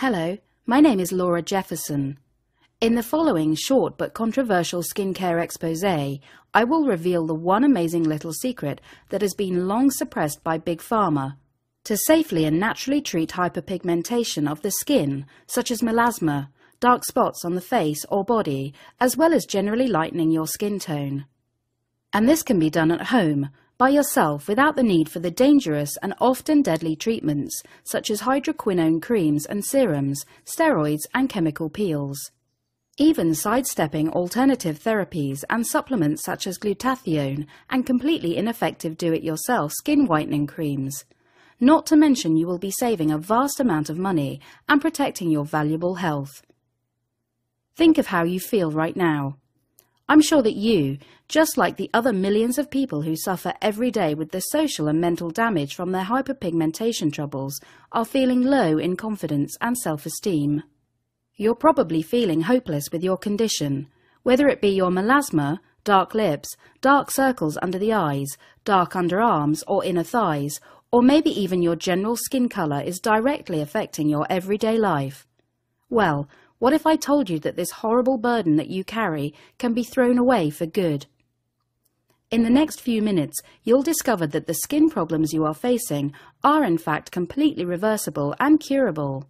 Hello, my name is Laura Jefferson. In the following short but controversial skincare exposé, I will reveal the one amazing little secret that has been long suppressed by Big Pharma to safely and naturally treat hyperpigmentation of the skin, such as melasma, dark spots on the face or body, as well as generally lightening your skin tone. And this can be done at home, by yourself, without the need for the dangerous and often deadly treatments, such as hydroquinone creams and serums, steroids and chemical peels. Even sidestepping alternative therapies and supplements such as glutathione and completely ineffective do-it-yourself skin whitening creams. Not to mention you will be saving a vast amount of money and protecting your valuable health. Think of how you feel right now. I'm sure that you, just like the other millions of people who suffer every day with the social and mental damage from their hyperpigmentation troubles, are feeling low in confidence and self-esteem. You're probably feeling hopeless with your condition, whether it be your melasma, dark lips, dark circles under the eyes, dark underarms or inner thighs, or maybe even your general skin color is directly affecting your everyday life. Well, what if I told you that this horrible burden that you carry can be thrown away for good? In the next few minutes, you'll discover that the skin problems you are facing are in fact completely reversible and curable.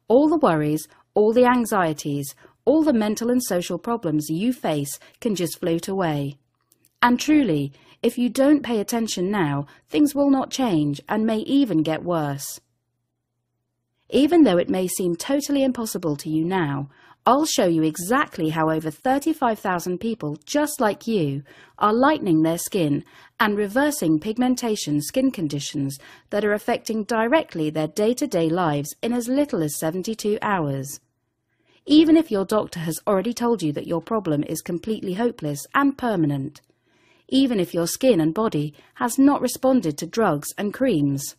All the worries, all the anxieties, all the mental and social problems you face can just float away. And truly, if you don't pay attention now, things will not change and may even get worse. Even though it may seem totally impossible to you now, I'll show you exactly how over 35,000 people just like you are lightening their skin and reversing pigmentation skin conditions that are affecting directly their day-to-day lives in as little as 72 hours. Even if your doctor has already told you that your problem is completely hopeless and permanent. Even if your skin and body has not responded to drugs and creams.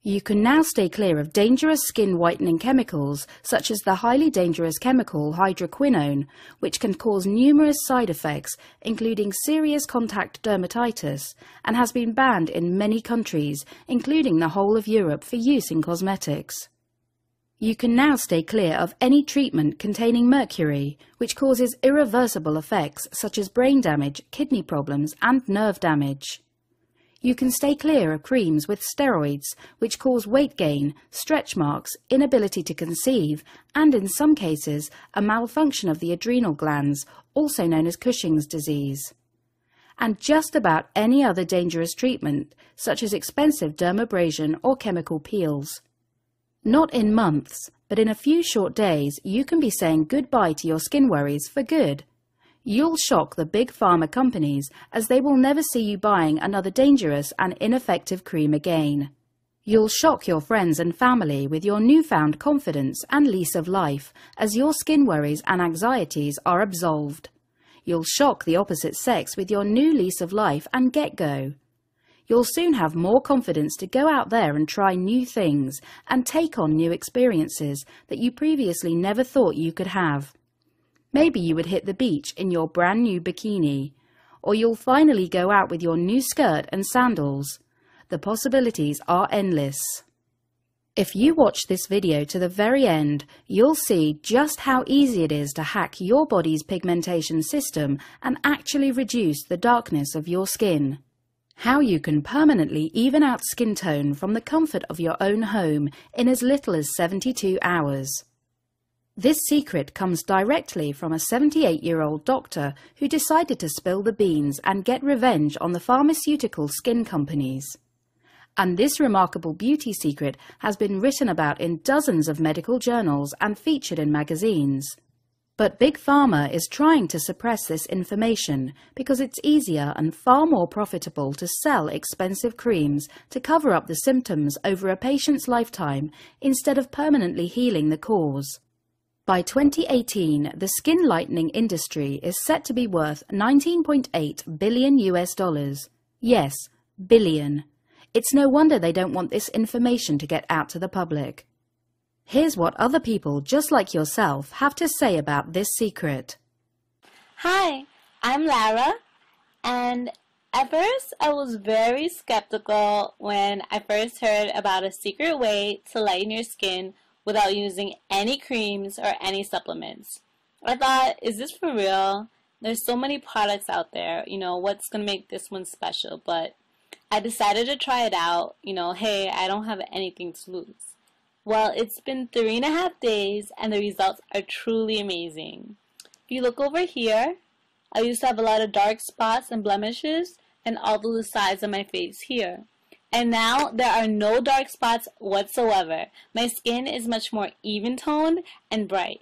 You can now stay clear of dangerous skin whitening chemicals such as the highly dangerous chemical hydroquinone, which can cause numerous side effects, including serious contact dermatitis, and has been banned in many countries, including the whole of Europe, for use in cosmetics. You can now stay clear of any treatment containing mercury, which causes irreversible effects such as brain damage, kidney problems, and nerve damage. You can stay clear of creams with steroids, which cause weight gain, stretch marks, inability to conceive, and in some cases, a malfunction of the adrenal glands, also known as Cushing's disease. And just about any other dangerous treatment, such as expensive dermabrasion or chemical peels. Not in months, but in a few short days, you can be saying goodbye to your skin worries for good. You'll shock the big pharma companies as they will never see you buying another dangerous and ineffective cream again. You'll shock your friends and family with your newfound confidence and lease of life as your skin worries and anxieties are absolved. You'll shock the opposite sex with your new lease of life and get-go. You'll soon have more confidence to go out there and try new things and take on new experiences that you previously never thought you could have. Maybe you would hit the beach in your brand new bikini, or you'll finally go out with your new skirt and sandals. The possibilities are endless. If you watch this video to the very end, you'll see just how easy it is to hack your body's pigmentation system and actually reduce the darkness of your skin. How you can permanently even out skin tone from the comfort of your own home in as little as 72 hours. This secret comes directly from a 78-year-old doctor who decided to spill the beans and get revenge on the pharmaceutical skin companies. And this remarkable beauty secret has been written about in dozens of medical journals and featured in magazines. But Big Pharma is trying to suppress this information because it's easier and far more profitable to sell expensive creams to cover up the symptoms over a patient's lifetime instead of permanently healing the cause. By 2018, the skin lightening industry is set to be worth $19.8 billion US. Yes, billion. It's no wonder they don't want this information to get out to the public. Here's what other people just like yourself have to say about this secret. Hi, I'm Lara, and at first I was very skeptical when I first heard about a secret way to lighten your skin without using any creams or any supplements. I thought, is this for real? There's so many products out there, what's going to make this one special? But I decided to try it out, hey, I don't have anything to lose. Well, it's been 3.5 days and the results are truly amazing. If you look over here, I used to have a lot of dark spots and blemishes and all to the sides of my face here. And now there are no dark spots whatsoever. My skin is much more even toned and bright.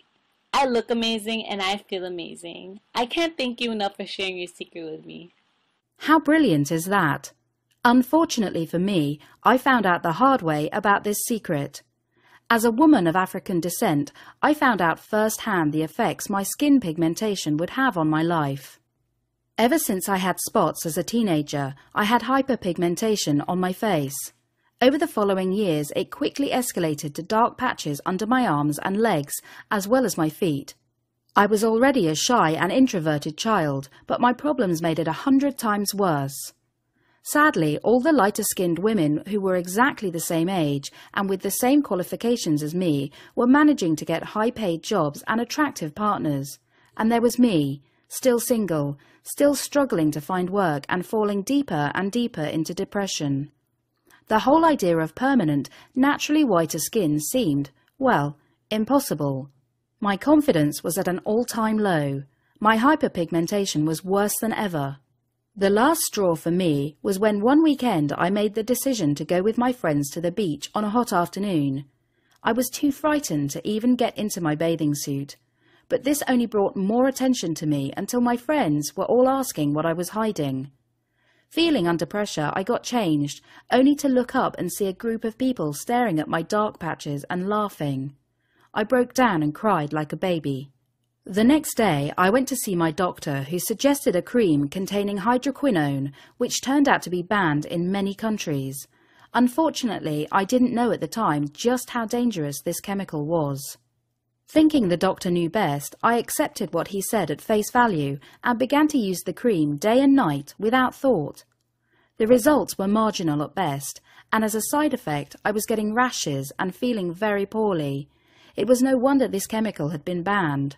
I look amazing and I feel amazing. I can't thank you enough for sharing your secret with me. How brilliant is that? Unfortunately for me, I found out the hard way about this secret. As a woman of African descent, I found out firsthand the effects my skin pigmentation would have on my life. Ever since I had spots as a teenager, I had hyperpigmentation on my face. Over the following years, it quickly escalated to dark patches under my arms and legs, as well as my feet. I was already a shy and introverted child, but my problems made it 100 times worse. Sadly, all the lighter-skinned women who were exactly the same age and with the same qualifications as me were managing to get high-paid jobs and attractive partners. And there was me, still single, still struggling to find work and falling deeper and deeper into depression. The whole idea of permanent, naturally whiter skin seemed, well, impossible. My confidence was at an all-time low. My hyperpigmentation was worse than ever. The last straw for me was when one weekend I made the decision to go with my friends to the beach on a hot afternoon. I was too frightened to even get into my bathing suit, but this only brought more attention to me until my friends were all asking what I was hiding. Feeling under pressure, I got changed, only to look up and see a group of people staring at my dark patches and laughing. I broke down and cried like a baby. The next day, I went to see my doctor, who suggested a cream containing hydroquinone, which turned out to be banned in many countries. Unfortunately, I didn't know at the time just how dangerous this chemical was. Thinking the doctor knew best, I accepted what he said at face value and began to use the cream day and night without thought. The results were marginal at best, and as a side effect, I was getting rashes and feeling very poorly. It was no wonder this chemical had been banned.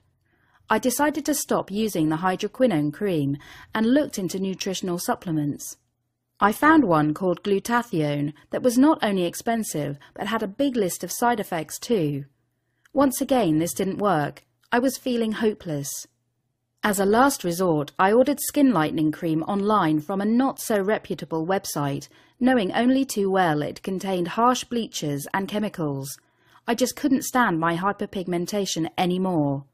I decided to stop using the hydroquinone cream and looked into nutritional supplements. I found one called glutathione that was not only expensive but had a big list of side effects too. Once again, this didn't work. I was feeling hopeless. As a last resort, I ordered skin lightening cream online from a not-so-reputable website, knowing only too well it contained harsh bleaches and chemicals. I just couldn't stand my hyperpigmentation anymore.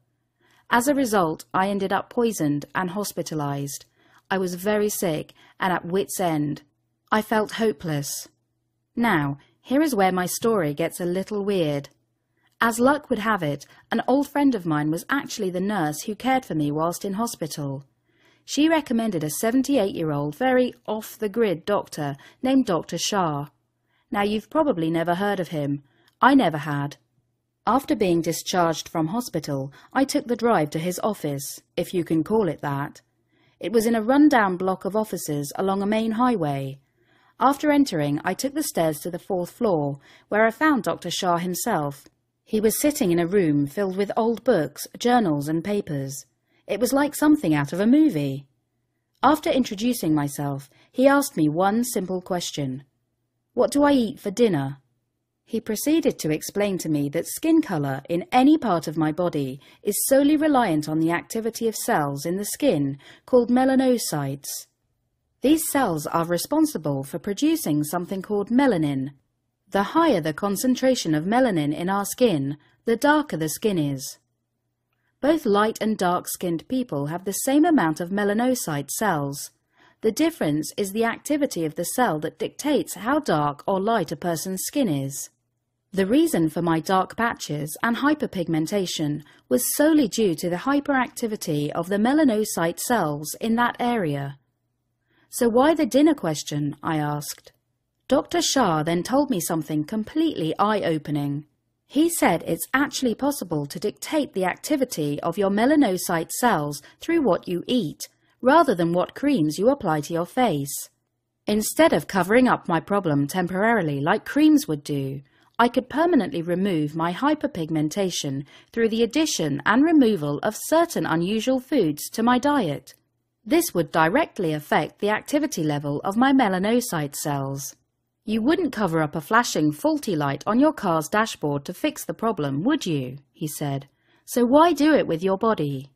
As a result, I ended up poisoned and hospitalized. I was very sick and at wit's end. I felt hopeless. Now, here is where my story gets a little weird. As luck would have it, an old friend of mine was actually the nurse who cared for me whilst in hospital. She recommended a 78-year-old, very off-the-grid doctor named Dr. Shah. Now, you've probably never heard of him. I never had. After being discharged from hospital, I took the drive to his office, if you can call it that. It was in a run-down block of offices along a main highway. After entering, I took the stairs to the 4th floor, where I found Dr. Shah himself. He was sitting in a room filled with old books, journals and papers. It was like something out of a movie. After introducing myself, he asked me one simple question. What do I eat for dinner? He proceeded to explain to me that skin colour in any part of my body is solely reliant on the activity of cells in the skin called melanocytes. These cells are responsible for producing something called melanin. The higher the concentration of melanin in our skin, the darker the skin is. Both light and dark-skinned people have the same amount of melanocyte cells. The difference is the activity of the cell that dictates how dark or light a person's skin is. The reason for my dark patches and hyperpigmentation was solely due to the hyperactivity of the melanocyte cells in that area. So why the dinner question? I asked. Dr. Shah then told me something completely eye-opening. He said it's actually possible to dictate the activity of your melanocyte cells through what you eat, rather than what creams you apply to your face. Instead of covering up my problem temporarily like creams would do, I could permanently remove my hyperpigmentation through the addition and removal of certain unusual foods to my diet. This would directly affect the activity level of my melanocyte cells. You wouldn't cover up a flashing faulty light on your car's dashboard to fix the problem, would you? He said. So why do it with your body?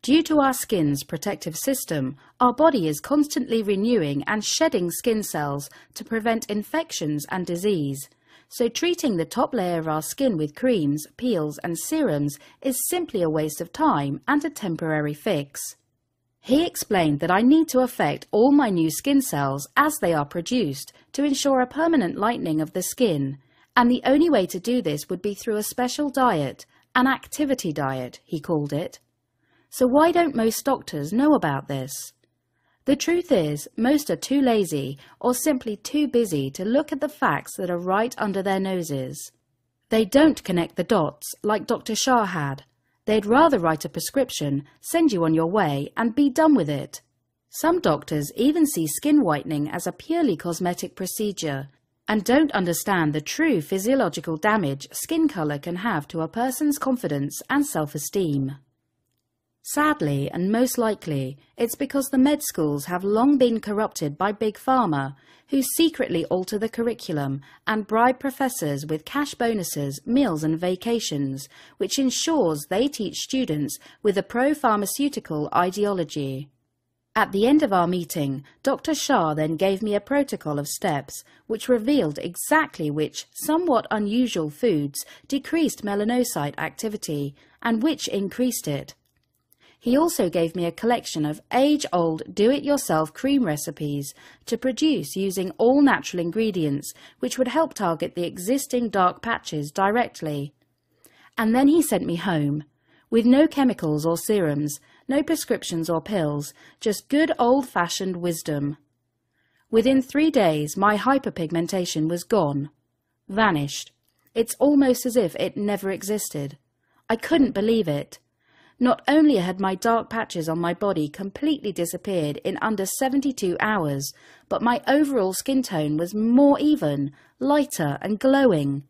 Due to our skin's protective system, our body is constantly renewing and shedding skin cells to prevent infections and disease. So treating the top layer of our skin with creams, peels and serums is simply a waste of time and a temporary fix. He explained that I need to affect all my new skin cells as they are produced to ensure a permanent lightening of the skin, and the only way to do this would be through a special diet, an activity diet, he called it. So why don't most doctors know about this? The truth is, most are too lazy or simply too busy to look at the facts that are right under their noses. They don't connect the dots like Dr. Shah had. They'd rather write a prescription, send you on your way, and be done with it. Some doctors even see skin whitening as a purely cosmetic procedure and don't understand the true physiological damage skin color can have to a person's confidence and self-esteem. Sadly, and most likely, it's because the med schools have long been corrupted by Big Pharma, who secretly alter the curriculum and bribe professors with cash bonuses, meals and vacations, which ensures they teach students with a pro-pharmaceutical ideology. At the end of our meeting, Dr. Shah then gave me a protocol of steps which revealed exactly which somewhat unusual foods decreased melanocyte activity and which increased it. He also gave me a collection of age-old do-it-yourself cream recipes to produce using all natural ingredients which would help target the existing dark patches directly. And then he sent me home, with no chemicals or serums, no prescriptions or pills, just good old-fashioned wisdom. Within 3 days, my hyperpigmentation was gone, vanished. It's almost as if it never existed. I couldn't believe it. Not only had my dark patches on my body completely disappeared in under 72 hours, but my overall skin tone was more even, lighter and glowing.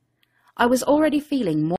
I was already feeling more